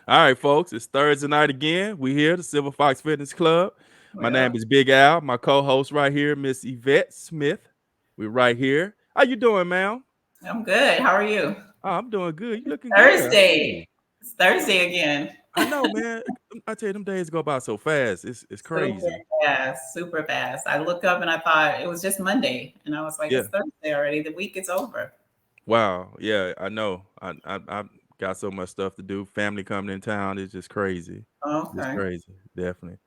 All right, folks, it's Thursday night again. We here, the Silver Fox Fitness Club. My name is Big Al. My co-host right here, Miss Yvette Smith. We're right here. How you doing, ma'am? I'm good. How are you? Oh, I'm doing good. You looking good. Thursday. It's Thursday again. I know, man. I tell you, them days go by so fast. It's crazy. Super fast. I looked up and I thought it was just Monday, and I was like, Yeah. it's Thursday already. The week is over. Wow. Yeah, I know. I got so much stuff to do. Family coming in town. It's just crazy. It's Okay. crazy. Definitely.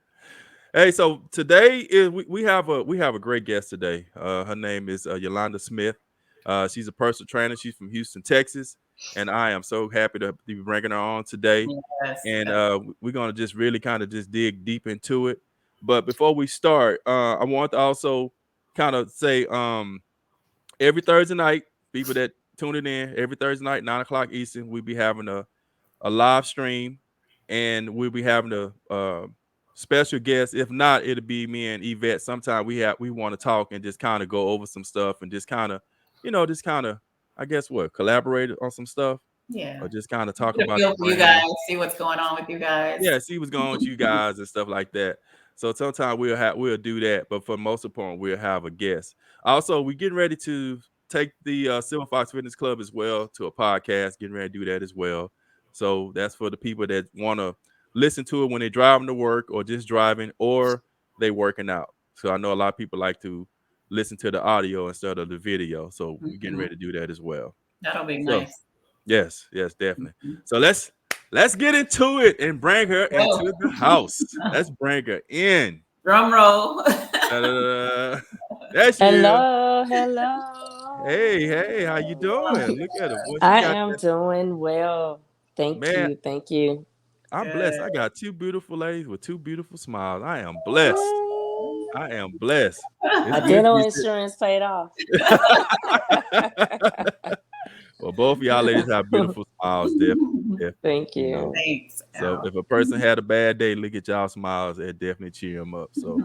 Hey, so today is we have a great guest today. Her name is Yolanda Smith. She's a personal trainer. She's from Houston, Texas, and I am so happy to be bringing her on today. Yes. And we're gonna just really kind of just dig deep into it. But before we start, I want to also kind of say every Thursday night, people that tuning in every Thursday night, 9 o'clock Eastern, we'll be having a live stream, and we'll be having a special guest. If not, it'll be me and Yvette. Sometimes we want to talk and just kind of go over some stuff and just kind of, I guess collaborate on some stuff Yeah. or just kind of talk Get a about feel the for you brand. guys, see what's going on with you guys. Yeah, see what's going on with you guys and stuff like that. So sometimes we'll do that, but for most part, we'll have a guest. Also, we're getting ready to take the Silver Fox Fitness Club as well to a podcast. Getting ready to do that as well. So that's for the people that want to listen to it when they're driving to work or just driving or they working out. So I know a lot of people like to listen to the audio instead of the video. So we're getting ready to do that as well. That'll be So nice. yes, definitely. So let's get into it and bring her into the house. Let's bring her in. Drum roll. That's you. Hello. Hey, how you doing? Look at her. Boy, she I got am that. doing well. Thank Man, you. I'm blessed. I got two beautiful ladies with two beautiful smiles. I am blessed. I am blessed. It's My good to dental be insurance paid off. Well, both of y'all ladies have beautiful smiles, definitely. Thank You know. you. Thanks. So if a person had a bad day, look at y'all smiles, it definitely cheer them up. So,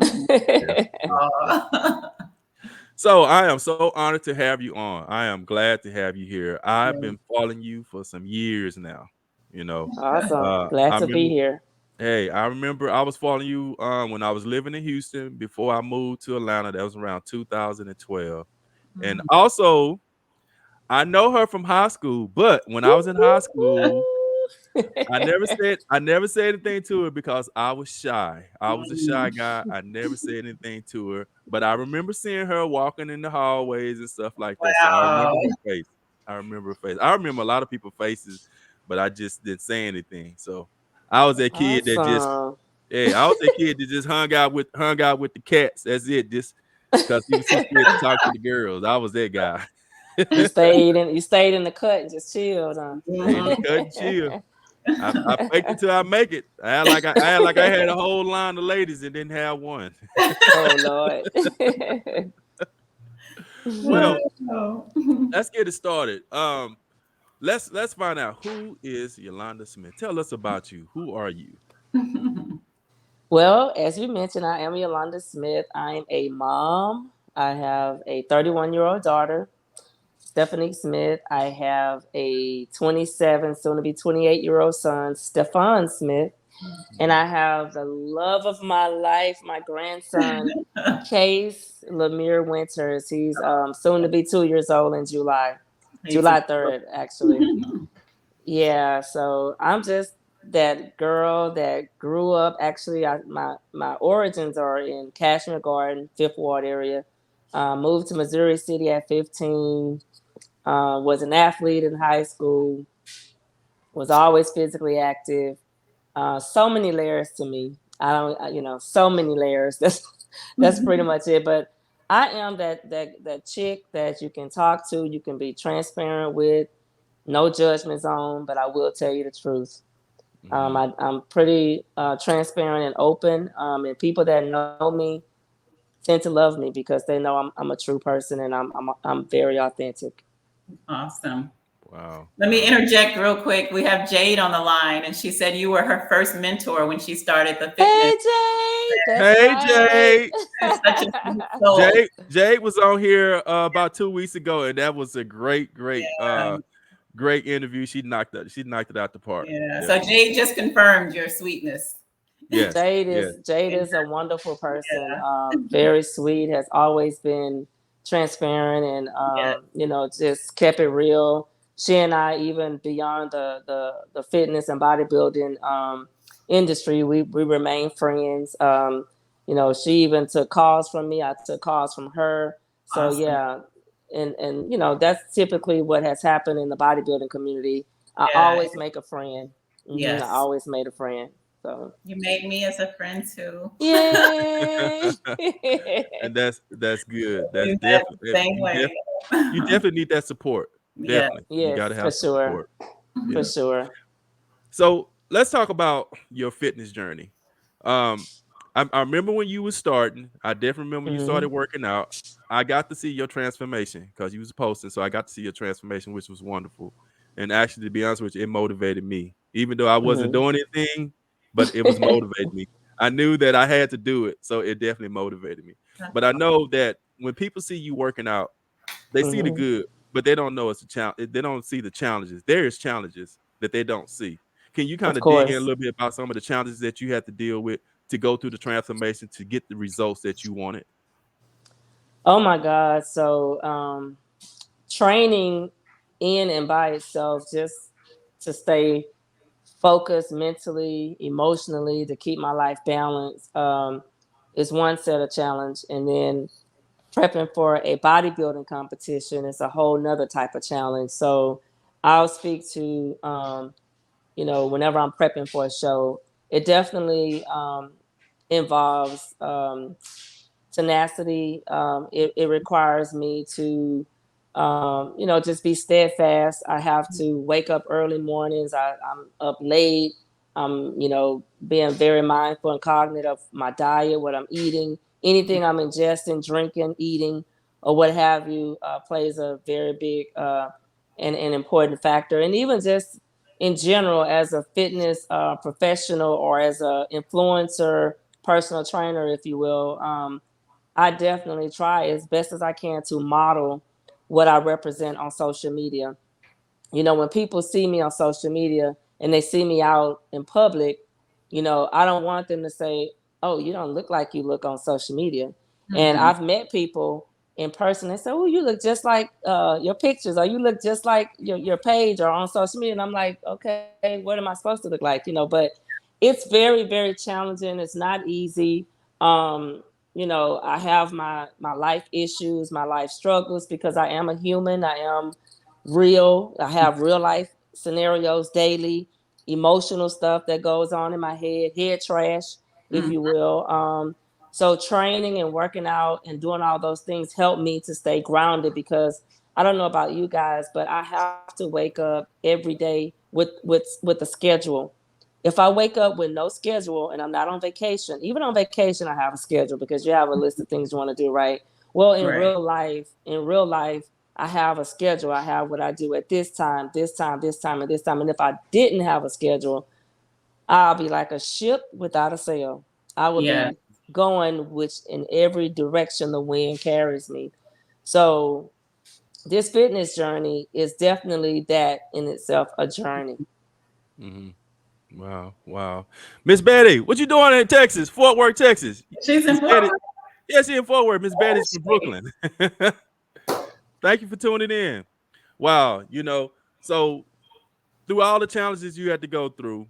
so I am so honored to have you on. I am glad to have you here. I've been following you for some years now. You know, Awesome. Glad to be here. Hey, I remember I was following you when I was living in Houston before I moved to Atlanta. That was around 2012. And also, I know her from high school, but when I was in high school, I never said anything to her because I was shy. I was a shy guy. I never said anything to her, but I remember seeing her walking in the hallways and stuff like that. So I remember her face. I remember a lot of people's faces, but I just didn't say anything. So I was that kid that just Awesome. I was that kid that just hung out with the cats. That's it. Just because he was too scared to talk to the girls. I was that guy. You stayed in the cut and just chilled, huh? Stay in the cut and chill. I faked it till I make it. I had like I had a whole line of ladies and didn't have one. Oh Lord. Well, let's get it started. Let's find out who is Yolanda Smith. Tell us about you. Who are you? Well, as you mentioned, I am Yolanda Smith. I'm a mom. I have a 31-year-old daughter, Stephanie Smith. I have a 27, soon to be 28-year-old son, Stefan Smith. And I have the love of my life, my grandson, Case Lemire Winters. He's soon to be 2 years old in July 3rd, actually. Yeah, so I'm just that girl that grew up. Actually, my origins are in Cashmere Garden, Fifth Ward area. Moved to Missouri City at 15. Was an athlete in high school. Was always physically active. So many layers to me. So many layers. That's pretty much it. But I am that chick that you can talk to, you can be transparent with, no judgment zone, but I will tell you the truth. I'm pretty transparent and open, and people that know me tend to love me because they know I'm a true person and I'm very authentic. Awesome. Wow. Let me interject real quick. We have Jade on the line, and she said you were her first mentor when she started the fitness. Hey Jade, that's Hey, right. Jade. Such a sweet soul. Jade was on here about 2 weeks ago, and that was a great interview. She knocked it out the park. Yeah. So Definitely. Jade just confirmed your sweetness. Yes. Jade Yes. is a wonderful person. Yeah. Very sweet. Has always been transparent and Yeah. you know, just kept it real. She and I, even beyond the fitness and bodybuilding industry, we remain friends. You know, she even took calls from me. I took calls from her. So Awesome. yeah, and you know, that's typically what has happened in the bodybuilding community. I Yeah. always make a friend. Yes. I always made a friend. So You made me as a friend too. yay! And that's good. That's You met the definitely same way. you definitely need that support. Yes. Definitely. You got to Yes, for have some sure, support. for Yeah. sure. So let's talk about your fitness journey. I remember when you was starting. I definitely remember when you started working out. I got to see your transformation because you was posting, so I got to see your transformation, which was wonderful. And actually, to be honest with you, it motivated me, even though I wasn't doing anything, but it was motivating me. I knew that I had to do it, so it definitely motivated me. But I know that when people see you working out, they see the good, but they don't know it's a challenge. They don't see the challenges. There is challenges that they don't see. Can you kind Of of dig in a course. little bit about some of the challenges that you had to deal with to go through the transformation to get the results that you wanted? Oh my God. So training in and by itself, just to stay focused mentally, emotionally, to keep my life balanced, is one set of challenge. And then prepping for a bodybuilding competition is a whole nother type of challenge. So I'll speak to you know, whenever I'm prepping for a show, it definitely involves tenacity. It requires me to, you know, just be steadfast. I have to wake up early mornings. I'm up late. I'm, you know, being very mindful and cognizant of my diet, what I'm eating, anything I'm ingesting, drinking, eating, or what have you, plays a very big and important factor. And even just in general, as a fitness professional or as a influencer, personal trainer, if you will, I definitely try as best as I can to model what I represent on social media. You know, when people see me on social media and they see me out in public, you know, I don't want them to say, "Oh, you don't look like you look on social media." And Mhm. I've met people in person and say, "Oh, you look just like your pictures, or you look just like your page or on social media." And I'm like, "Okay, what am I supposed to look like?" You know, but it's very, very challenging. It's not easy. Um, you know, I have my life issues, my life struggles because I am a human. I am real. I have real life scenarios daily, emotional stuff that goes on in my head trash, if Mhm. you will. So training and working out and doing all those things help me to stay grounded because I don't know about you guys, but I have to wake up every day with a schedule. If I wake up with no schedule and I'm not on vacation, even on vacation, I have a schedule because you have a list of things you want to do, right? Well, Right. in real life, I have a schedule. I have what I do at this time, this time, this time, and this time. And if I didn't have a schedule, I'll be like a ship without a sail. I would Yeah. be going which in every direction the wind carries me. So this fitness journey is definitely that in itself a journey. Hmm. Wow, wow. Miss Betty, what you doing in Texas, Fort Worth, Texas? She's Miss in Betty, Florida. yes, she in Fort Worth. Miss Oh, Betty's from Brooklyn. Thank you for tuning in. Wow, so through all the challenges you had to go through,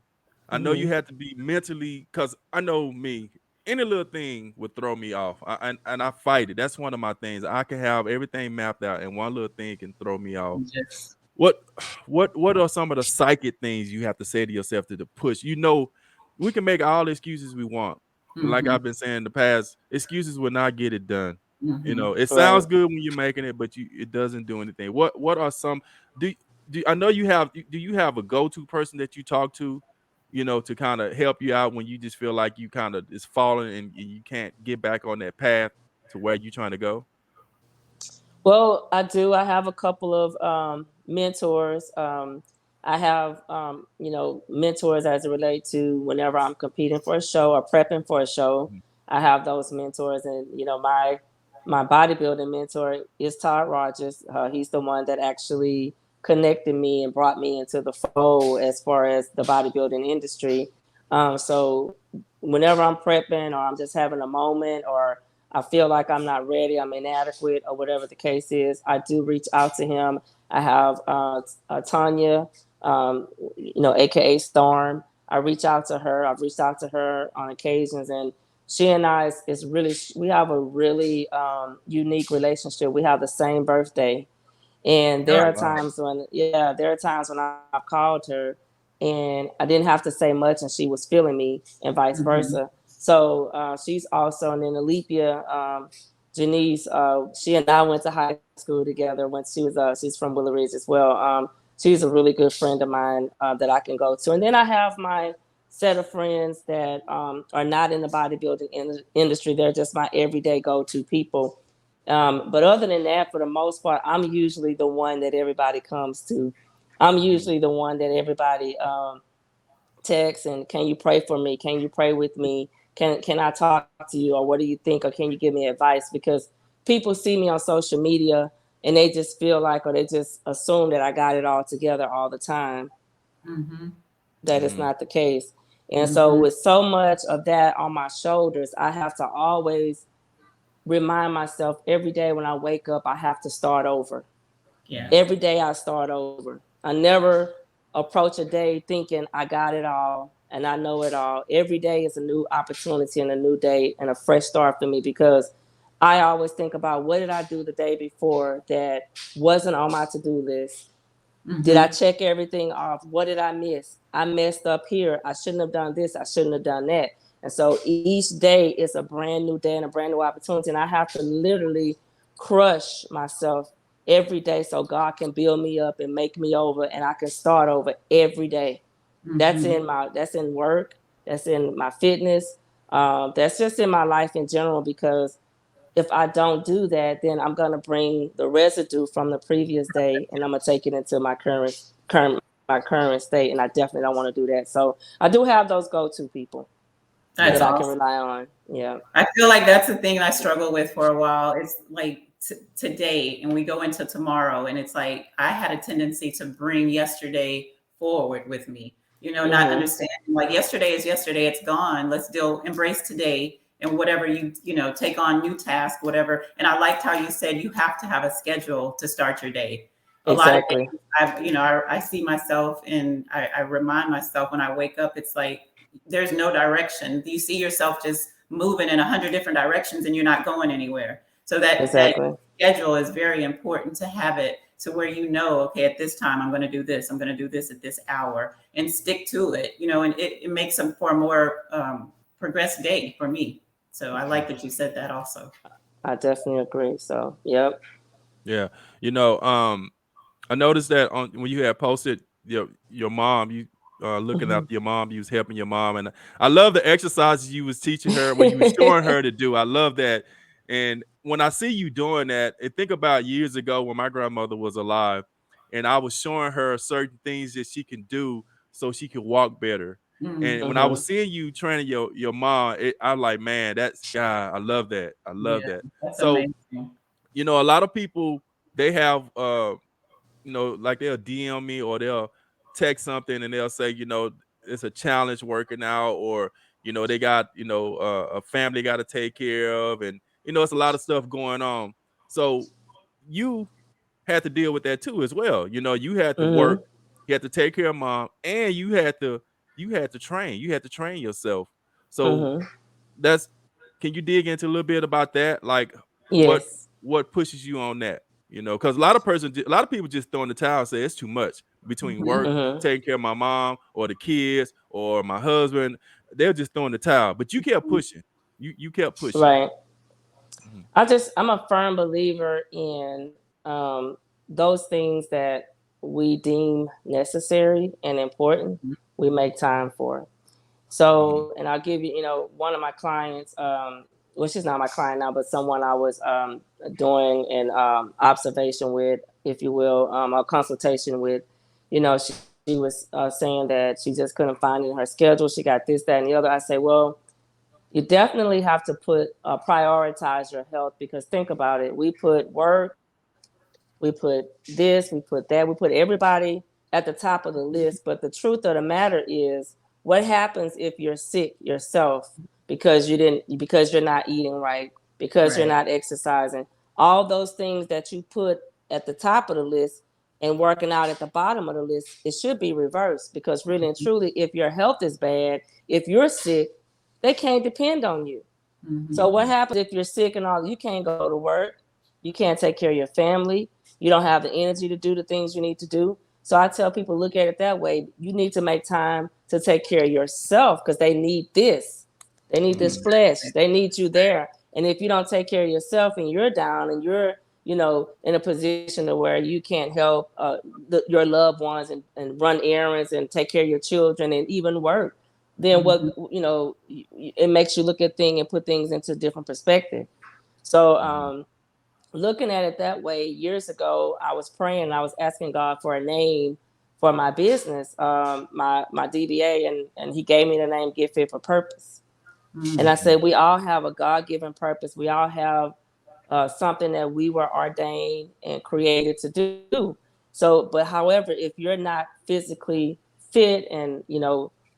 I know you Mhm. had to be mentally, because I know me, any little thing would throw me off. And I fight it. That's one of my things. I can have everything mapped out, and one little thing can throw me off. Yes. What what are some of the psychic things you have to say to yourself to push? We can make all the excuses we want. And like Mhm. I've been saying in the past, excuses will not get it done. Mhm. It sounds Right. good when you're making it, but it doesn't do anything. What are some do I know you have do you have a go-to person that you talk to, to kind of help you out when you just feel like you kind of is falling and you can't get back on that path to where you're trying to go? Well, I do. I have a couple of mentors. I have, mentors as it relates to whenever I'm competing for a show or prepping for a show. I have those mentors, and my bodybuilding mentor is Todd Rogers. He's the one that actually connected me and brought me into the fold as far as the bodybuilding industry. So whenever I'm prepping or I'm just having a moment or I feel like I'm not ready, I'm inadequate, or whatever the case is, I do reach out to him. I have Tanya, AKA Storm. I reach out to her. I've reached out to her on occasions, and she and I we have a really unique relationship. We have the same birthday, and there are times when I've called her and I didn't have to say much, and she was feeling me, and vice versa. So she's also, and then Alethea, Janice, she and I went to high school together when she's from Willow Ridge as well. She's a really good friend of mine that I can go to. And then I have my set of friends that are not in the bodybuilding industry. They're just my everyday go-to people. But other than that, for the most part, I'm usually the one that everybody comes to. I'm usually the one that everybody texts and, can you pray for me? Can you pray with me? Can I talk to you? Or what do you think? Or can you give me advice? Because people see me on social media and they just feel like, or they just assume that I got it all together all the time. That is not the case. And so with so much of that on my shoulders, I have to always remind myself every day when I wake up, I have to start over. Yeah. Every day I start over. I never approach a day thinking I got it all and I know it all. Every day is a new opportunity and a new day and a fresh start for me, because I always think about, what did I do the day before that wasn't on my to-do list? Did I check everything off? What did I miss? I messed up here. I shouldn't have done this. I shouldn't have done that. And so each day is a brand new day and a brand new opportunity. And I have to literally crush myself every day so God can build me up and make me over, and I can start over every day. That's in work. That's in my fitness. That's just in my life in general, because if I don't do that, then I'm gonna bring the residue from the previous day and I'm gonna take it into my current state, and I definitely don't want to do that. So I do have those go-to people that I can rely on. Yeah, I feel like that's the thing I struggled with for a while. It's like today, and we go into tomorrow, and it's like I had a tendency to bring yesterday forward with me. Not understanding, like, yesterday is yesterday, it's gone. Let's embrace today. And whatever you take on new tasks, whatever. And I liked how you said you have to have a schedule to start your day. A lot of days, I see myself, and I remind myself when I wake up, it's like there's no direction. You see yourself just moving in 100 different directions, and you're not going anywhere. So that schedule is very important, to have it to where okay, at this time I'm going to do this. I'm going to do this at this hour, and stick to it. And it makes them for a more progressed day for me. So I like that you said that also. I definitely agree. So, yep. Yeah. I noticed that when you had posted your mom, you looking after your mom, you was helping your mom. And I love the exercises you was teaching her, when you was showing her to do. I love that. And when I see you doing that, and think about years ago when my grandmother was alive, and I was showing her certain things that she can do so she could walk better. And when I was seeing you training your mom, I'm like, man, I love that. I love that. So, amazing. A lot of people, they have, like, they'll DM me or they'll text something and they'll say, it's a challenge working out, or, they got, a family got to take care of, and, it's a lot of stuff going on. So you had to deal with that too as well. You had to work, you had to take care of mom, and you had to train yourself. So can you dig into a little bit about that? Like, yes. what pushes you on that? Because a lot of people just throw in the towel and say it's too much between work, taking care of my mom or the kids or my husband. They're just throwing the towel, but you kept pushing. You kept pushing. Right. I'm a firm believer in those things that we deem necessary and important, we make time for. So, and I'll give you, one of my clients, well, she's not my client now, but someone I was doing an observation with if you will, a consultation with, she was saying that she just couldn't find it in her schedule. She got this, that, and the other. I say, well, you definitely have to prioritize your health, because think about it. We put work, we put this, we put that, we put everybody at the top of the list. But the truth of the matter is, what happens if you're sick yourself because you're not eating right, because you're not exercising? All those things that you put at the top of the list and working out at the bottom of the list, it should be reversed, because really and truly, if your health is bad, if you're sick, they can't depend on you. So what happens if you're sick and all? You can't go to work, you can't take care of your family, you don't have the energy to do the things you need to do. So I tell people, look at it that way. You need to make time to take care of yourself, because they need this. They need this flesh. They need you there. And if you don't take care of yourself and you're down and you're, in a position to where you can't help your loved ones and run errands and take care of your children and even work, then it makes you look at things and put things into a different perspective. So looking at it that way, years ago, I was praying, I was asking God for a name for my business, my DBA, and he gave me the name Get Fit for Purpose. And I said, we all have a God-given purpose. We all have something that we were ordained and created to do. So, but however, if you're not physically fit and,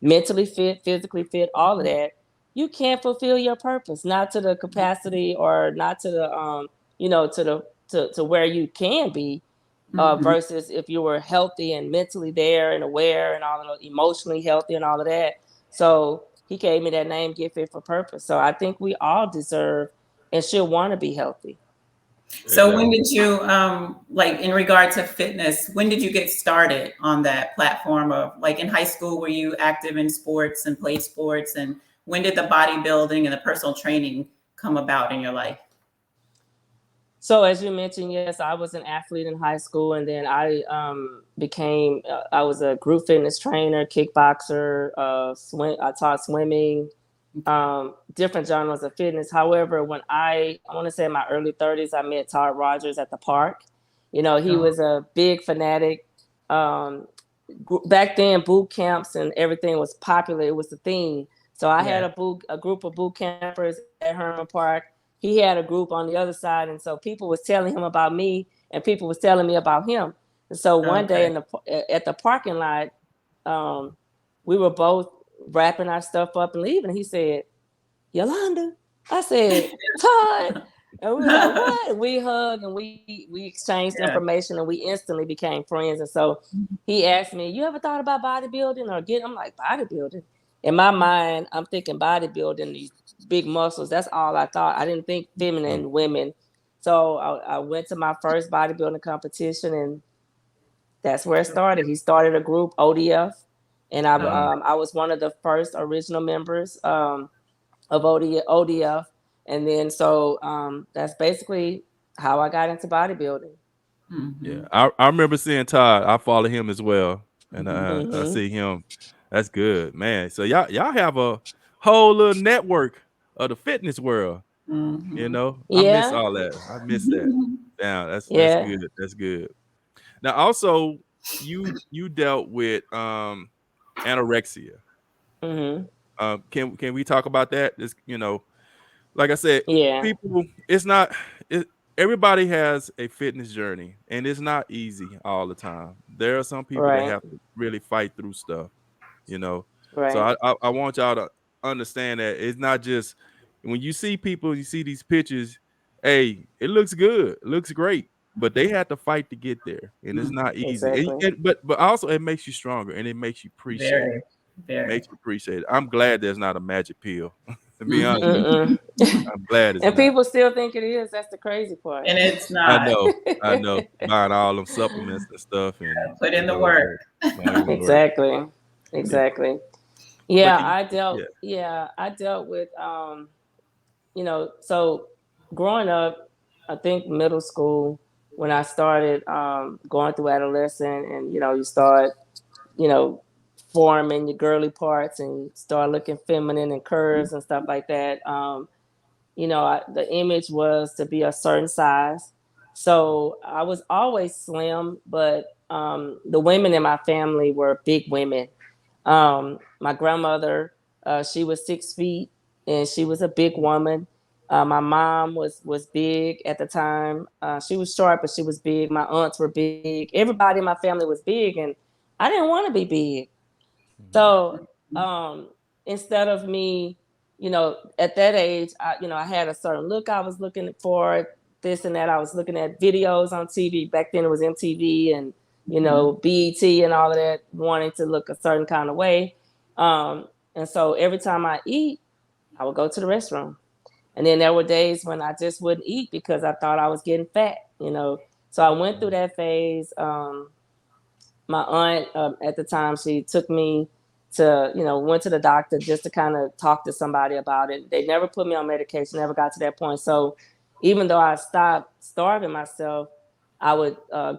mentally fit, physically fit, all of that, you can't fulfill your purpose, not to the capacity or not to the, to where you can be, versus if you were healthy and mentally there and aware and all of the emotionally healthy and all of that. So he gave me that name, Get Fit for Purpose. So I think we all deserve and should want to be healthy. So when did you, like in regard to fitness, when did you get started on that platform of, like, in high school, were you active in sports and played sports? And when did the bodybuilding and the personal training come about in your life? So as you mentioned, yes, I was an athlete in high school, and then I I was a group fitness trainer, kickboxer, I taught swimming, different genres of fitness. However, when I want to say in my early 30s, I met Todd Rogers at the park. He was a big fanatic. Back then, boot camps and everything was popular. It was the thing. So I had a group of boot campers at Herman Park. He had a group on the other side, and so people was telling him about me, and people was telling me about him. And so one day at the parking lot, we were both wrapping our stuff up and leaving. He said, "Yolanda," I said, "Todd," and we were like, "What?" And we hugged and we exchanged information, and we instantly became friends. And so he asked me, "You ever thought about bodybuilding or getting?" I'm like, "Bodybuilding." In my mind, I'm thinking bodybuilding, these big muscles. That's all I thought. I didn't think feminine women. So I went to my first bodybuilding competition, and that's where it started. He started a group, ODF, and I was one of the first original members of ODF. And then so that's basically how I got into bodybuilding. Yeah, I remember seeing Todd. I follow him as well, and I see him. That's good, man. So y'all have a whole little network of the fitness world. I miss all that. I miss that. Yeah, that's good. That's good. Now, also, you dealt with anorexia. Can we talk about that? It's, like I said, people, everybody has a fitness journey, and it's not easy all the time. There are some people that have to really fight through stuff, So I want y'all to understand that it's not just when you see people, you see these pictures, hey, it looks good, it looks great, but they had to fight to get there, and it's not easy. Exactly. But also it makes you stronger, and it makes you appreciate it. Makes you appreciate it. I'm glad there's not a magic pill. To be honest with you, I'm glad it's and not. People still think it is. That's the crazy part. And it's not. I know. Buying all them supplements and stuff, and put in the work. Exactly. Yeah, I dealt with so growing up, I think middle school, when I started going through adolescent, and you start forming your girly parts and start looking feminine and curves and stuff like that. The image was to be a certain size. So I was always slim, but the women in my family were big women. My grandmother, she was 6 feet, and she was a big woman. My mom was big at the time. She was short, but she was big. My aunts were big. Everybody in my family was big, and I didn't want to be big. Mhm. So instead of me, at that age, I had a certain look I was looking for, this and that. I was looking at videos on TV. Back then it was MTV and, BET and all of that, wanting to look a certain kind of way. And so every time I eat, I would go to the restroom. And then there were days when I just wouldn't eat because I thought I was getting fat. So I went through that phase. My aunt at the time, she took me to, went to the doctor just to kind of talk to somebody about it. They never put me on medication, never got to that point. So even though I stopped starving myself, I would I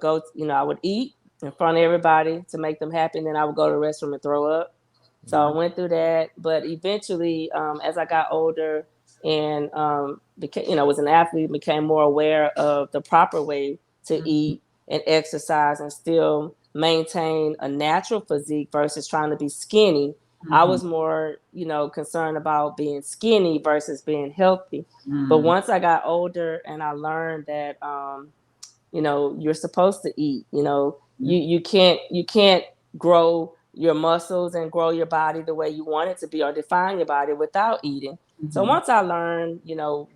would eat in front of everybody to make them happy, and then I would go to the restroom and throw up. So I went through that, but eventually, as I got older and became, was an athlete, became more aware of the proper way to eat and exercise and still maintain a natural physique versus trying to be skinny. I was more, concerned about being skinny versus being healthy. But once I got older and I learned that, you're supposed to eat, you can't grow your muscles and grow your body the way you want it to be or define your body without eating. So once I learned,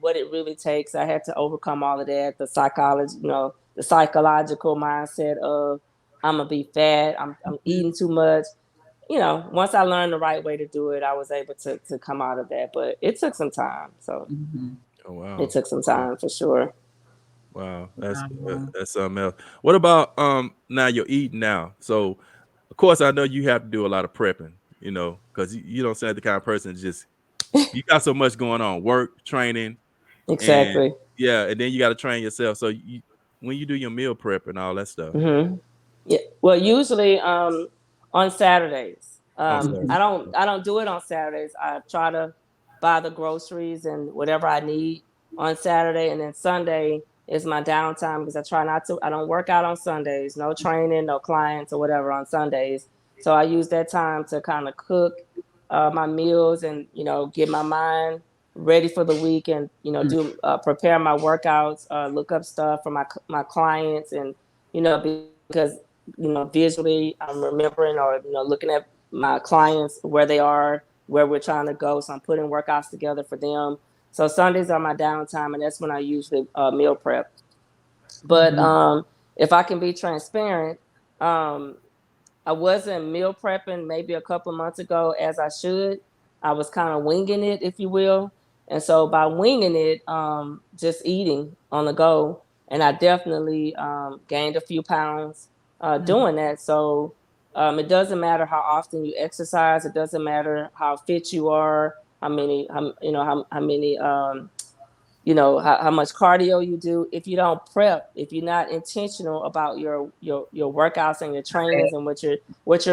what it really takes, I had to overcome all of that, the psychology, the psychological mindset of I'm gonna be fat, I'm eating too much. Once I learned the right way to do it, I was able to come out of that. But it took some time. So Oh wow. it took some Wow. time for sure. Wow. Wow. That's something else. What about now you're eating now? So of course I know you have to do a lot of prepping, because you don't sound the kind of person that just you got so much going on, work, training, and Exactly. yeah, and then you got to train yourself. So when you do your meal prep and all that stuff hmm Yeah. Well, usually on Saturdays. on I don't do it on Saturdays. I try to buy the groceries and whatever I need on Saturday, and then Sunday is my downtime because I try not to. I don't work out on Sundays. No training, no clients or whatever on Sundays. So I use that time to kind of cook my meals and get my mind ready for the week and do prepare my workouts, look up stuff for my clients and because visually I'm remembering or looking at my clients where they are, where we're trying to go. So I'm putting workouts together for them. So Sundays are my downtime, and that's when I usually meal prep. But if I can be transparent, um, I wasn't meal prepping maybe a couple of months ago as I should. I was kind of winging it, if you will. And so by winging it, just eating on the go, and I definitely gained a few pounds doing that. So it doesn't matter how often you exercise. It doesn't matter how fit you are, how much cardio you do. If you don't prep, if you're not intentional about your workouts and your trainings and what you're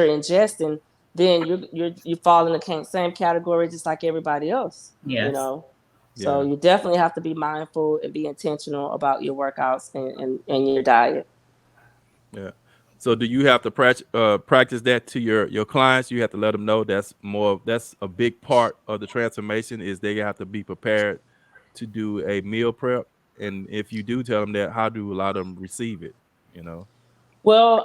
ingesting, then you fall in the same category just like everybody else. Yes. So yeah. you definitely have to be mindful and be intentional about your workouts and your diet. Yeah. So do you have to practice that to your clients? You have to let them know that's a big part of the transformation is they have to be prepared to do a meal prep. And if you do tell them that, how do you allow them receive it? You know? Well,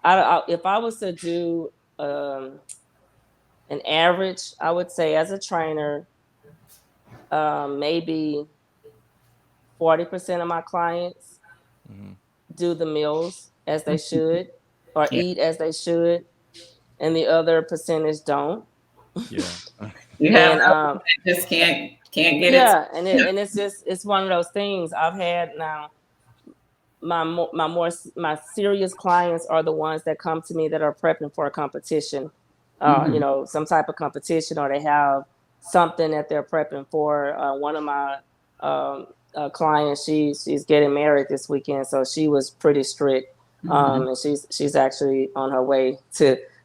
I, if I was to do an average, I would say as a trainer, maybe 40% of my clients Mhm. do the meals as they should or Yeah. eat as they should, and the other percentage don't. Yeah. You have And those that just can't get it. yeah, and it's one of those things I've had now. My serious clients are the ones that come to me that are prepping for a competition, some type of competition, or they have something that they're prepping for. One of my clients, she's getting married this weekend, so she was pretty strict, and she's actually on her way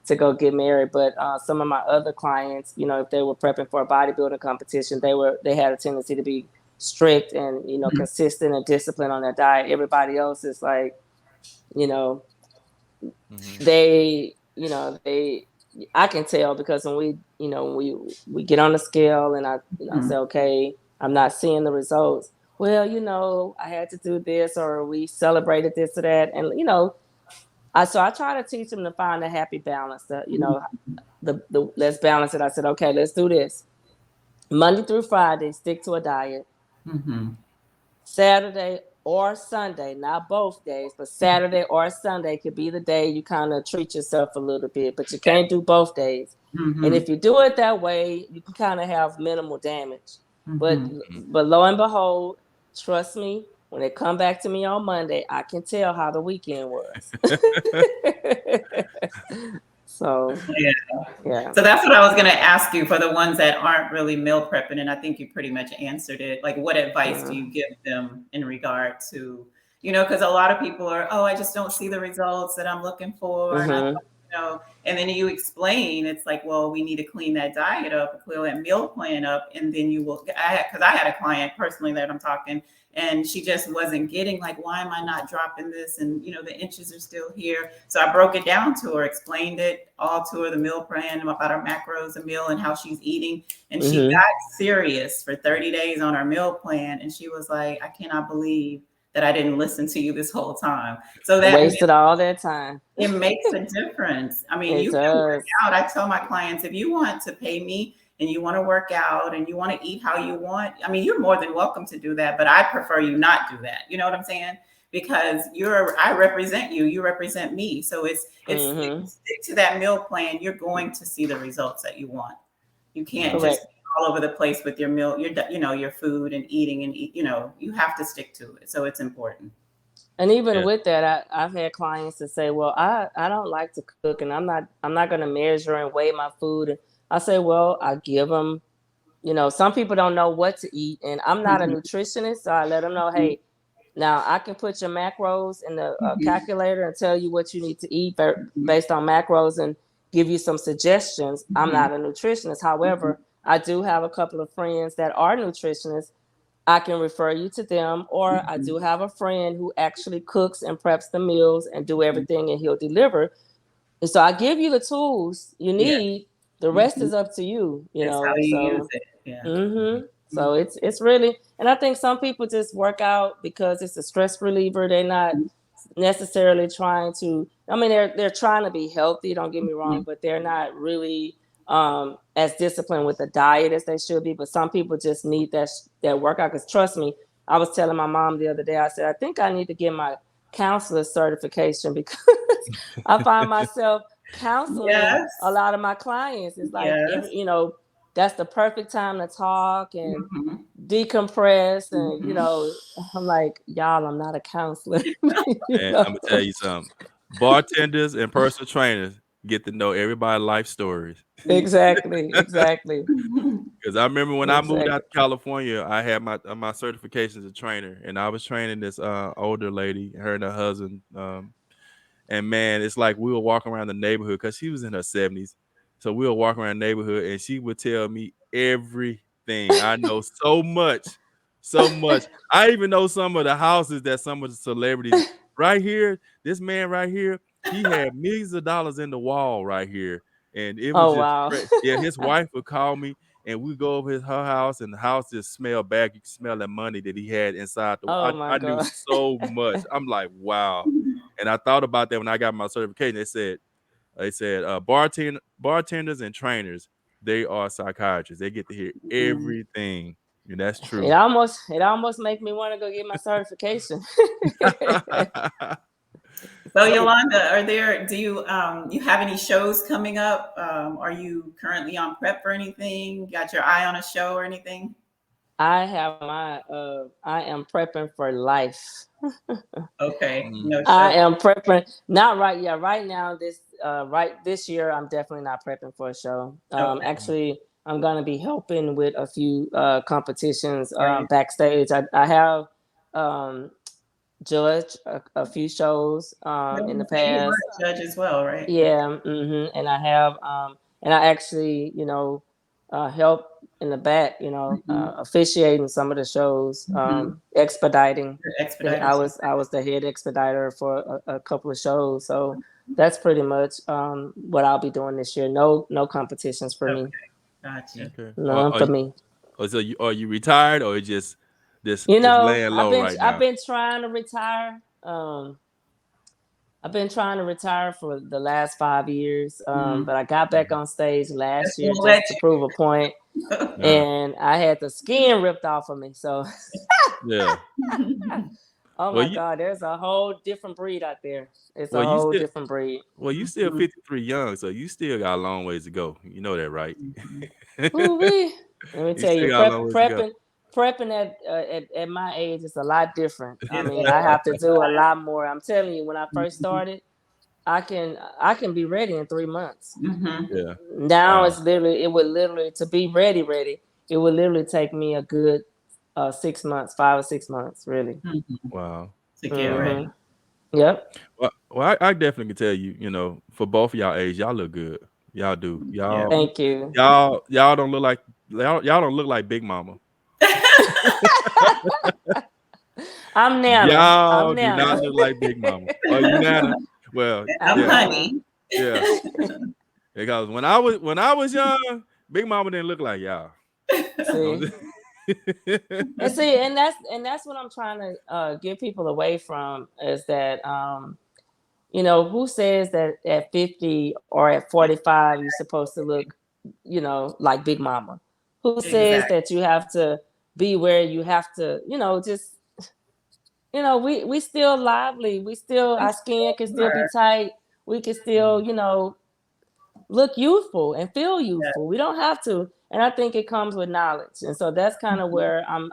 to go get married. But some of my other clients, you know, if they were prepping for a bodybuilding competition, they had a tendency to be strict and, you know, consistent and disciplined on their diet. Everybody else is like, you know, they I can tell because when we, you know, we get on the scale and I say, okay, I'm not seeing the results. Well, you know, I had to do this, or we celebrated this or that. And, you know, so I try to teach them to find a happy balance, that, you know, the let's balance it. I said, okay, let's do this. Monday through Friday, stick to a diet. Saturday or Sunday, not both days, but Saturday or Sunday could be the day you kind of treat yourself a little bit, but you can't do both days. And if you do it that way, you can kind of have minimal damage. But lo and behold, trust me, when they come back to me on Monday, I can tell how the weekend was. So yeah. So that's what I was going to ask you for the ones that aren't really meal prepping, and I think you pretty much answered it. Like, what advice do you give them in regard to, you know, because a lot of people are, oh, I just don't see the results that I'm looking for, and I, you know, and then you explain, it's like, well, we need to clean that diet up, clear that meal plan up, and then you will. Because I had a client personally that I'm talking. And she just wasn't getting, like, why am I not dropping this? And, you know, the inches are still here. So I broke it down to her, explained it all to her, the meal plan, about her macros, a meal, and how she's eating. And she got serious for 30 days on her meal plan. And she was like, I cannot believe that I didn't listen to you this whole time. So that wasted all that time. It makes a difference. I mean, you can work out. I tell my clients, if you want to pay me, and you want to work out and you want to eat how you want, I mean, you're more than welcome to do that, but I prefer you not do that. You know what I'm saying? Because I represent you, you represent me. So it's stick to that meal plan. You're going to see the results that you want. You can't just be all over the place with your meal, your food and eating and eat, you know, you have to stick to it. So it's important. And even with that, I've had clients that say, well, I don't like to cook, and I'm not going to measure and weigh my food. And I say, well, I give them, you know, some people don't know what to eat, and I'm not a nutritionist, so I let them know, hey, now I can put your macros in the calculator and tell you what you need to eat based on macros and give you some suggestions. I'm not a nutritionist. However, I do have a couple of friends that are nutritionists. I can refer you to them, or I do have a friend who actually cooks and preps the meals and do everything, and he'll deliver. And so I give you the tools you need. The rest is up to you, you know. How you use it. Yeah. So it's really, and I think some people just work out because it's a stress reliever. They're not necessarily trying to. I mean, they're trying to be healthy. Don't get me wrong, but they're not really as disciplined with the diet as they should be. But some people just need that workout. Because trust me, I was telling my mom the other day. I said, I think I need to get my counselor certification because I find myself counseling a lot of my clients. It's like, you know, that's the perfect time to talk and decompress. And, you know, I'm like, y'all, I'm not a counselor. And I'm going to tell you something. Bartenders and personal trainers get to know everybody's life stories. Exactly. Because I remember when I moved out to California, I had my certifications as a trainer, and I was training this older lady, her and her husband. And man, it's like we were walking around the neighborhood because she was in her 70s. So we were walking around the neighborhood and she would tell me everything. I know so much. I even know some of the houses that some of the celebrities right here. This man right here, he had millions of dollars in the wall right here. And it was his wife would call me and we go over her house and the house just smelled bad. You can smell the money that he had inside the wall. I knew so much. I'm like, wow. And I thought about that when I got my certification. They said bartenders and trainers, they are psychiatrists. They get to hear everything. And that's true. It almost make me want to go get my certification. So Yolanda, do you have any shows coming up? Are you currently on prep for anything? Got your eye on a show or anything? I have I am prepping for life. Okay. No, I am prepping. Not right. Yeah. Right now, this year, I'm definitely not prepping for a show. Actually, I'm going to be helping with a few competitions backstage. I have judge a few shows in the You were past. a judge as well, right? Yeah, and I have, and I actually, help in the back, officiating some of the shows, expediting. You're I expediters. was the head expediter for a couple of shows, so that's pretty much what I'll be doing this year. No competitions for me. Gotcha. Okay. None for me. So are you retired or just laying low right I've now? been trying to retire. I've been trying to retire for the last 5 years, but I got back on stage last year just to prove a point, and I had the skin ripped off of me. So, Yeah. oh Well, my God, there's a whole different breed out there. It's a Well, you whole still different breed. you still 53 young, so you still got a long ways to go. You know that, right? Ooh-wee. Let me You tell still you, got a long ways to go. prepping at my age is a lot different. I mean, I have to do a lot more. I'm telling you, when I first started, I can be ready in 3 months. Yeah. Now Wow. it would literally to be ready. It would literally take me a good 6 months, 5 or 6 months, really. Wow. To get ready. Yep. Well, I definitely can tell you, for both of y'all age, y'all look good. Y'all do. Thank you. Y'all don't look like y'all don't look like Big Mama. I'm Nana. Y'all do not look like Big Mama. Oh, you Nana? Well, I'm yeah. Honey. Yeah. Because when I was young, Big Mama didn't look like y'all. See? And see, and that's what I'm trying to get people away from is that who says that at 50 or at 45 you're supposed to look, like Big Mama? Who says Exactly. that you have to be where you have to, just we still lively. We still our skin can still be tight. We can still, look youthful and feel youthful. We don't have to. And I think it comes with knowledge. And so that's kind of where I'm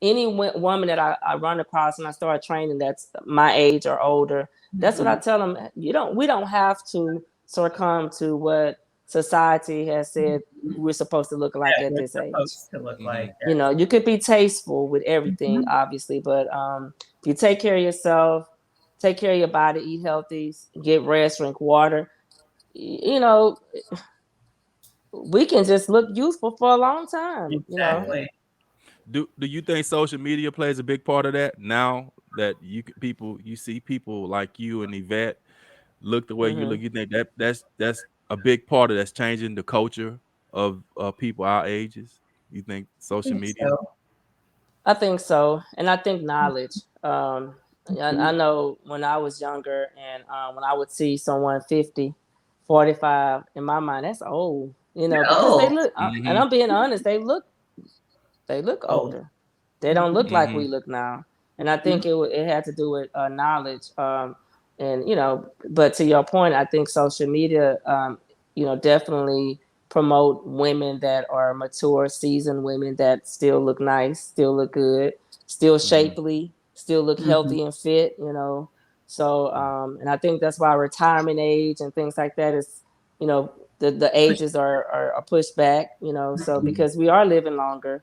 any woman that I run across and I start training that's my age or older, that's what I tell them. We don't have to succumb to what society has said we're supposed to look like at this age. To look like. You could be tasteful with everything, obviously, but if you take care of yourself, take care of your body, eat healthy, get rest, drink water, we can just look youthful for a long time. Exactly. Do you think social media plays a big part of that? Now that you see people like you and Yvette look the way you look, you think that's a big part of that's changing the culture of people our ages? You think social media? So. I think so, and I think knowledge. I know when I was younger, and when I would see someone 50, 45, in my mind, that's old. Because they look, and I'm being honest, they look older. They don't look like we look now. And I think it had to do with knowledge. But to your point, I think social media, definitely promote women that are mature, seasoned women that still look nice, still look good, still shapely, still look healthy and fit, So, and I think that's why retirement age and things like that is, the ages are pushed back, so because we are living longer,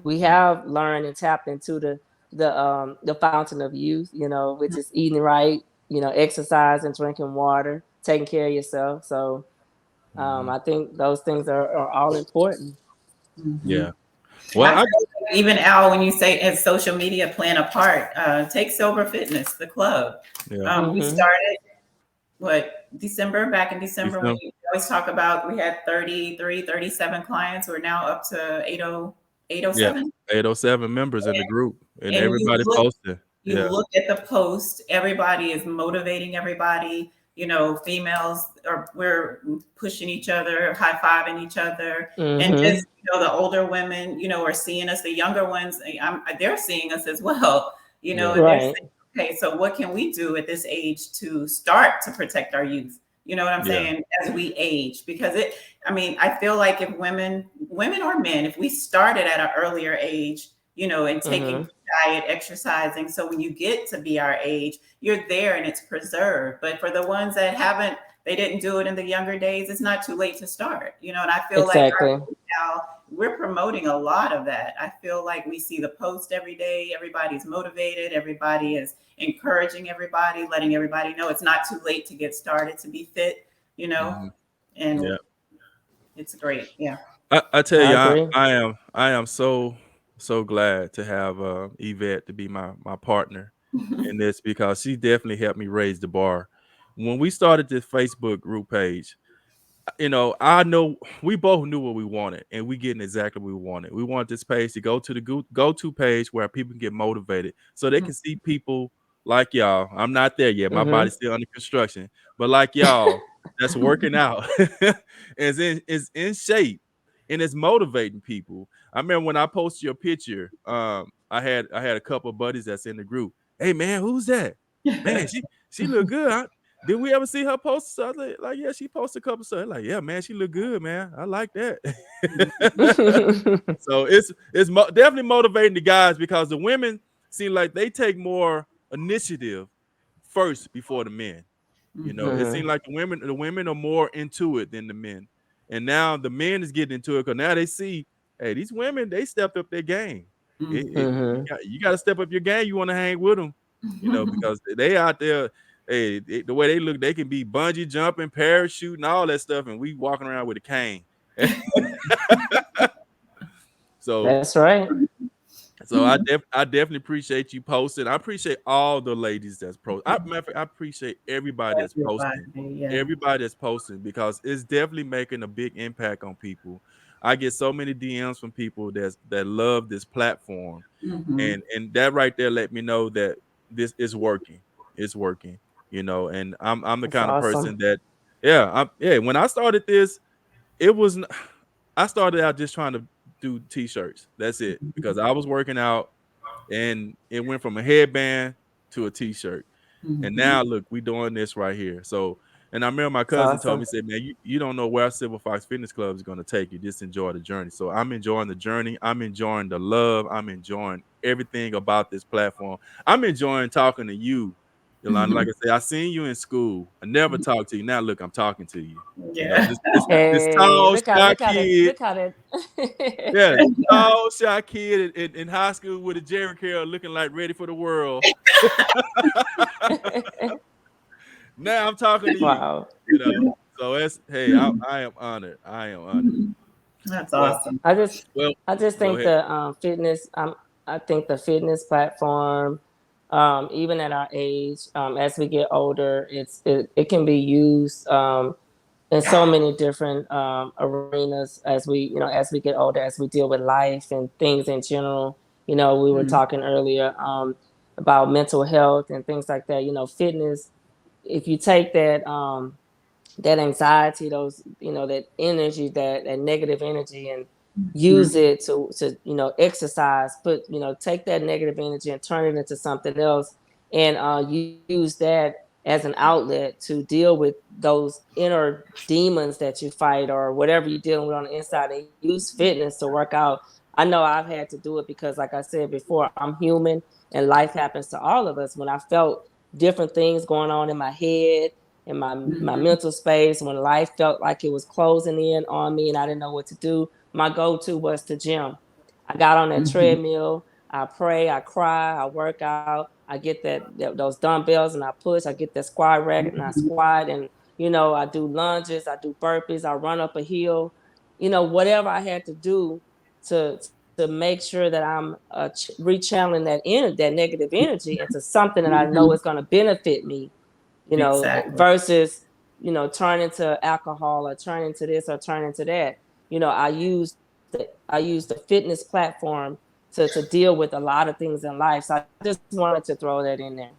we have learned and tapped into the fountain of youth, which is eating right, exercise and drinking water, taking care of yourself. So I think those things are all important. Yeah. Well, even Al, when you say as social media playing a part, take Sober Fitness, the club. Yeah. We started back in December when you always talk about we had 33, 37 clients. We're now up to 807. Yeah, 807 members in the group, and everybody posted. You look at the post, everybody is motivating everybody. Females we're pushing each other, high-fiving each other, and just the older women, are seeing us. The younger ones, they're seeing us as well. And they're saying, okay, so what can we do at this age to start to protect our youth? You know what I'm saying? As we age, because I feel like if women or men, if we started at an earlier age, and taking diet, exercising, so when you get to be our age, you're there and it's preserved. But for the ones that they didn't do it in the younger days, it's not too late to start. And I feel like now we're promoting a lot of that. I feel like we see the post every day. Everybody's motivated. Everybody is encouraging everybody, letting everybody know it's not too late to get started, to be fit, and Yeah. it's great. Yeah. I tell I you, agree. I am so glad to have Yvette to be my partner in this, because she definitely helped me raise the bar. When we started this Facebook group page, I know we both knew what we wanted, and we getting exactly what we wanted. We want this page to go to the go-to page where people can get motivated, so they can see people like y'all. I'm not there yet. My body's still under construction, but like y'all, that's working out, is in shape, and it's motivating people. I remember when I posted your picture, I had a couple of buddies that's in the group. Hey man, who's that? Man, she look good. Did we ever see her post something? Like, yeah, she posted a couple stuff. Like, yeah, man, she look good, man. I like that. So it's definitely motivating the guys, because the women seem like they take more initiative first before the men. It seems like the women are more into it than the men. And now the men is getting into it, because now they see, hey, these women, they stepped up their game. You got to step up your game. You want to hang with them, because they out there. Hey, the way they look, they can be bungee jumping, parachuting, all that stuff, and we walking around with a cane. So That's right. So I definitely appreciate you posting. I appreciate all the ladies that's posting. I appreciate everybody that's posting. Yeah. Everybody that's posting, because it's definitely making a big impact on people. I get so many DMs from people that love this platform, and that right there let me know that this is working. It's working, And I'm the That's kind of awesome. person that, yeah. When I started this, it was I started out just trying to do t-shirts. That's it, because I was working out, and it went from a headband to a t-shirt. And now look, we doing this right here. So, and I remember my That's cousin told me, awesome. said, man, you don't know where Silver Fox Fitness Club is going to take you. Just enjoy the journey. So I'm enjoying the journey. I'm enjoying the love. I'm enjoying everything about this platform. I'm enjoying talking to you, Yolanda. Like I said, I seen you in school. I never talked to you. Now look, I'm talking to you. Yeah. This Hey, tall, shy kid. look how that. Yeah, tall, shy kid in high school with a Jerry curl, looking like ready for the world. Now I'm talking to you. Wow. So hey, I am honored. I am honored. That's Well, awesome. I just well, I just go think ahead. the fitness. I think the fitness platform, even at our age, as we get older, it can be used in so many different arenas as we get older, as we deal with life and things in general. We were talking earlier about mental health and things like that. Fitness. If you take that anxiety, those that energy, that negative energy, and use it to exercise, take that negative energy and turn it into something else, and you use that as an outlet to deal with those inner demons that you fight, or whatever you're dealing with on the inside, and use fitness to work out. I know I've had to do it, because like I said before, I'm human, and life happens to all of us. When I felt different things going on in my head, in my mental space, when life felt like it was closing in on me and I didn't know what to do, my go-to was to gym. I got on that treadmill, I pray, I cry, I work out, I get those dumbbells and I push, I get that squat rack and I squat, and I do lunges, I do burpees, I run up a hill, whatever I had to do to make sure that I'm rechanneling that negative energy into something that I know is going to benefit me, Exactly. versus, turning to alcohol or turning to this or turning to that. I use the fitness platform to deal with a lot of things in life. So I just wanted to throw that in there.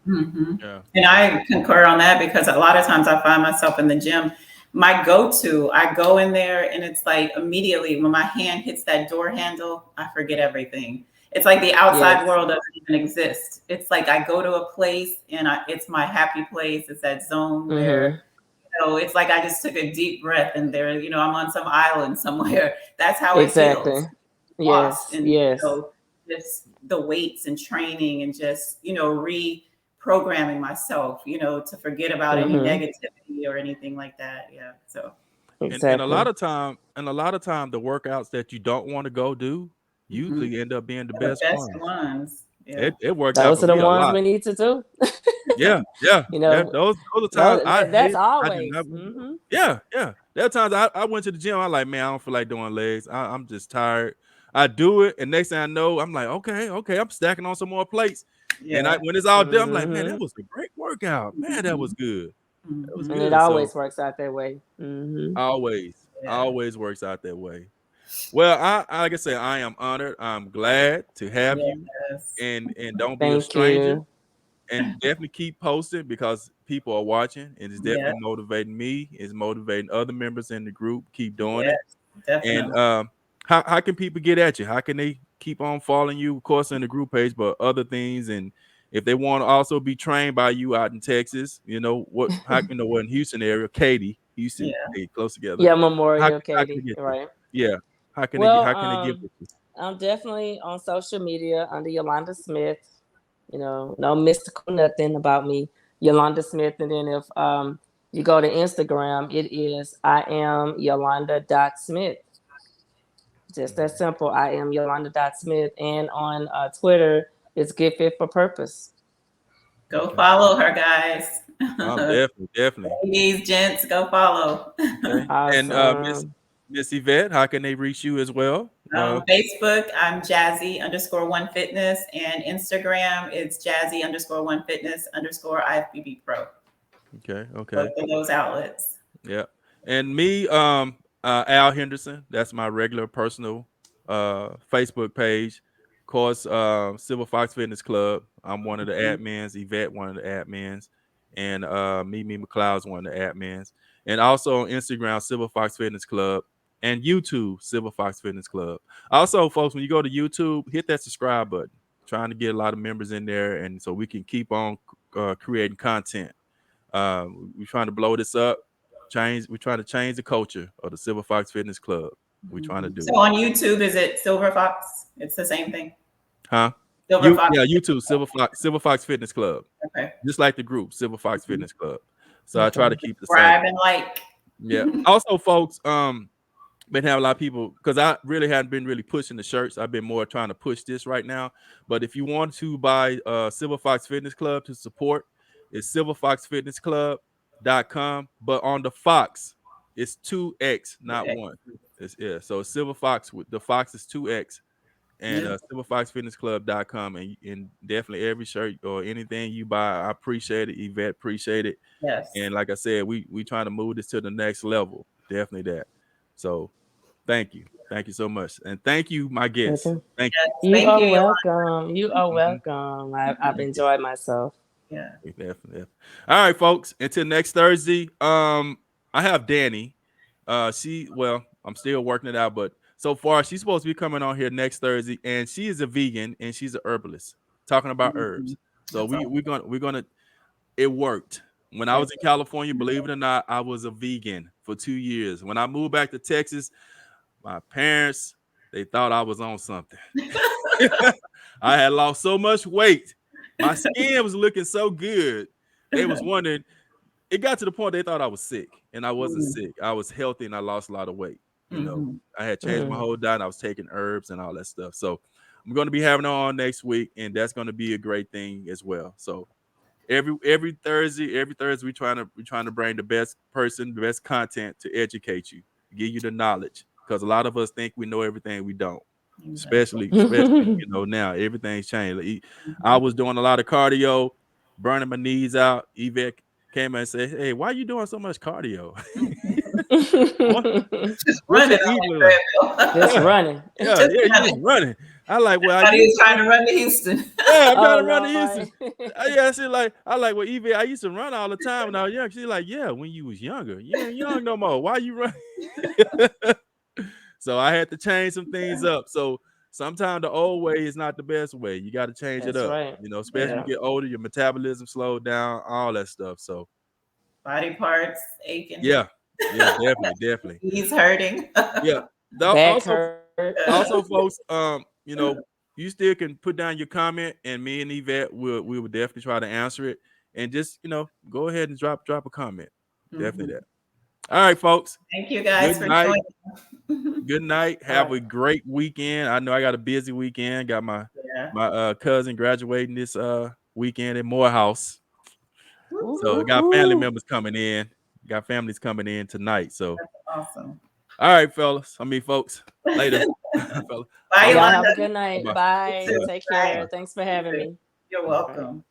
Yeah. And I concur on that, because a lot of times I find myself in the gym. My go-to, I go in there and it's like immediately when my hand hits that door handle, I forget everything. It's like the outside Yes. world doesn't even exist. It's like I go to a place and it's my happy place. It's that zone where, it's like I just took a deep breath and there, I'm on some island somewhere. That's how it Exactly. feels. Lost. Yes. And Yes. just the weights and training and just, reprogramming myself, to forget about any negativity or anything like that. Yeah. So And a lot Exactly. of time, the workouts that you don't want to go do Mhm. usually end up being the The best best ones. ones. Yeah. It worked out Those for are the me a ones lot. we need to do. Yeah, yeah, You yeah. know, Those are times I that's hate. I did always. not want to go. Yeah, yeah. There are times I went to the gym. I'm like, man, I don't feel like doing legs. I'm just tired. I do it, and next thing I know, I'm like, okay, I'm stacking on some more plates. And Yeah. when it's all done, I'm like, man, that Hmm. was a great workout. Man, that was good. That was And it good. So always works out that way. Hmm. Yeah. always works out that way. Well, like I said, I am honored. I'm glad to have you, Yes. and don't be a Thank stranger. you. And definitely keep posting because people are watching. And it's Yeah. definitely motivating me. It's motivating other members in the group. Keep doing it. Yes. And Definitely. how can people get at you? How can they keep on following you? Of course, in the group page, but other things. And if they want to also be trained by you out in Texas, what in Houston area, Katy, Houston, Yeah. hey, close together. Yeah, How, Memorial, how can they Katie. get you? Right. Yeah. How can they get? Well, How can they get with you? I'm definitely on social media under Yolanda Smith. No mystical nothing about me, Yolanda Smith. And then if you go to Instagram, it is I am Yolanda.Smith. Just that simple. I am Yolanda.Smith. And on Twitter, it's Get Fit for Purpose. Go Okay. follow her, guys. Definitely. Ladies, gents, go follow. Okay. And Awesome. Miss Yvette, how can they reach you as well? Facebook, I'm Jazzy_1Fitness, and Instagram, it's Jazzy_1Fitness_ IFBB Pro. Okay. Both of those outlets. Yeah. And me, Al Henderson, that's my regular personal Facebook page. Of course, Silver Fox Fitness Club. I'm one of the admins, Yvette, one of the admins, and Mimi McLeod's one of the admins. And also on Instagram, Silver Fox Fitness Club, and YouTube, Silver Fox Fitness Club. Also, folks, when you go to YouTube, hit that subscribe button. Trying to get a lot of members in there, and so we can keep on creating content. We're trying to blow this up. We're trying to change the culture of the Silver Fox Fitness Club. We're trying to do So it. on YouTube, is it Silver Fox? It's the same thing. Huh? Silver Fox. Yeah, YouTube, Silver Fox Fitness Club. Okay. Just like the group, Silver Fox Fitness Club. So I try to keep the same. Subscribe and like. Yeah. Also, folks, been having a lot of people because I really hadn't been really pushing the shirts. I've been more trying to push this right now. But if you want to buy Silver Fox Fitness Club to support, it's silverfoxfitnessclub.com. But on the Fox, it's 2X, not Okay. 1. So Silver Fox with the Fox is 2X, and silverfoxfitnessclub.com, and definitely every shirt or anything you buy, I appreciate it. Yvette appreciate it. Yes. And like I said, we trying to move this to the next level. Definitely that. So thank you so much, and thank you, my guests. Thank You Thank are you, Yolanda. welcome. You are welcome. I've enjoyed myself. Yeah. you. Definitely. All right, folks. Until next Thursday. I have Danny. I'm still working it out, but so far she's supposed to be coming on here next Thursday, and she is a vegan and she's an herbalist talking about herbs. So we're gonna. It worked. When I was in California, believe it or not, I was a vegan for 2 years. When I moved back to Texas, my parents, they thought I was on something. I had lost so much weight. My skin was looking so good. They was wondering. It got to the point they thought I was sick, and I wasn't sick. I was healthy, and I lost a lot of weight. I had changed my whole diet. I was taking herbs and all that stuff. So I'm going to be having her on next week, and that's going to be a great thing as well. So every Thursday, we're trying to bring the best person, the best content to educate you, give you the knowledge, because a lot of us think we know everything. We don't. Especially now everything's changed. I was doing a lot of cardio, burning my knees out. Yvette came and said, "Hey, why are you doing so much cardio?" Just What's running your on eat look that like? treadmill. Just running. Yeah, you just running. I like, well, Somebody is trying to run to Houston. yeah, I'm trying Oh to run to Houston. Lord. Yeah, she like, I like, well, Evie, I used to run all the time when I was young. She's like, yeah, when you was younger. You ain't young no more. Why you running? So I had to change some things up. So sometimes the old way is not the best way. You got to change it That's up. right. Especially when you get older, your metabolism slowed down, all that stuff. So Body parts aching. yeah, definitely. Knees hurting. Yeah. Back hurt. Also, folks, you still can put down your comment, and me and Yvette we will definitely try to answer it. And just go ahead and drop a comment. Definitely that. All right, folks. Thank you guys Good for night. joining. Good night. Have a great weekend. I know I got a busy weekend. Got my cousin graduating this weekend in Morehouse. So I got family members coming in. Got families coming in tonight. So That's awesome. All right, fellas. Folks. Later. Bye, Y'all Yolanda. have a good night. Bye. You too. Take Bye. care. Thanks for having me. You're welcome.